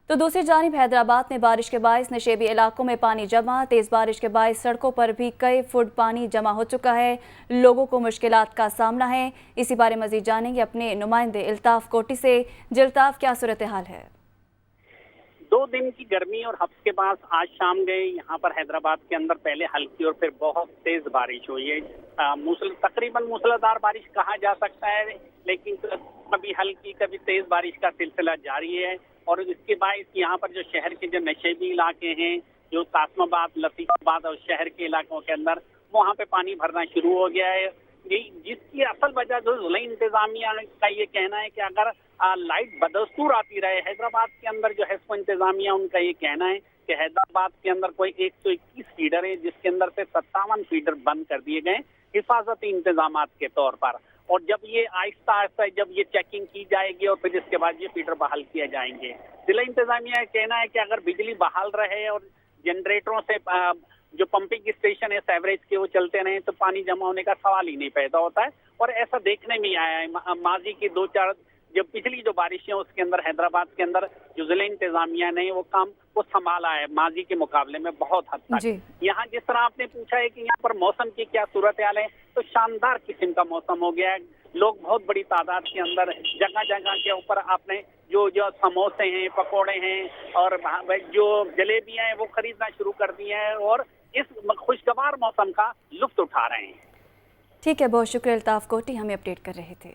تو دوسری جانب حیدرآباد میں بارش کے باعث نشیبی علاقوں میں پانی جمع، تیز بارش کے باعث سڑکوں پر بھی کئی فٹ پانی جمع ہو چکا ہے، لوگوں کو مشکلات کا سامنا ہے۔ اسی بارے مزید جانیں گے اپنے نمائندے الطاف کوٹی سے۔ الطاف، کیا صورتحال ہے؟ 2 دن کی گرمی اور ہفتے کے بعد آج شام گئے یہاں پر حیدرآباد کے اندر پہلے ہلکی اور پھر بہت تیز بارش ہوئی ہے۔ تقریباً موسلادھار بارش کہا جا سکتا ہے، لیکن کبھی ہلکی کبھی تیز بارش کا سلسلہ جاری ہے، اور اس کے باعث یہاں پر جو شہر کے جو نشیبی علاقے ہیں، جو قاسم آباد، لطیف آباد اور شہر کے علاقوں کے اندر، وہاں پہ پانی بھرنا شروع ہو گیا ہے۔ جس کی اصل وجہ جو ضلع انتظامیہ کا یہ کہنا ہے کہ اگر لائٹ بدستور آتی رہے حیدرآباد کے اندر، جو حزب انتظامیہ ان کا یہ کہنا ہے کہ حیدرآباد کے اندر کوئی 121 فیڈر ہے، جس کے اندر سے 57 فیڈر بند کر دیے گئے حفاظتی انتظامات کے طور پر، اور جب یہ آہستہ آہستہ جب یہ چیکنگ کی جائے گی اور پھر اس کے بعد یہ فیڈر بحال کیے جائیں گے۔ ضلع انتظامیہ کا کہنا ہے کہ اگر بجلی بحال رہے اور جنریٹروں سے جو پمپنگ اسٹیشن ہے سیوریج کے وہ چلتے رہے تو پانی جمع ہونے کا سوال ہی نہیں پیدا ہوتا ہے، اور ایسا دیکھنے میں آیا ہے۔ ماضی کی 2-4 جو پچھلی جو بارشیں اس کے اندر حیدرآباد کے اندر جو ضلع انتظامیہ نے وہ کام کو سنبھالا ہے ماضی کے مقابلے میں بہت حد تک۔ یہاں جس طرح آپ نے پوچھا ہے کہ یہاں پر موسم کی کیا صورتحال ہے، تو شاندار قسم کا موسم ہو گیا ہے۔ لوگ بہت بڑی تعداد کے اندر جگہ جگہ کے اوپر اپنے جو سموسے ہیں، پکوڑے ہیں اور جو جلیبیاں ہیں وہ خریدنا شروع کر دی ہیں، اور اس خوشگوار موسم کا لطف اٹھا رہے ہیں۔ ٹھیک ہے، بہت شکریہ الطاف کوٹی، ہمیں اپڈیٹ کر رہے تھے۔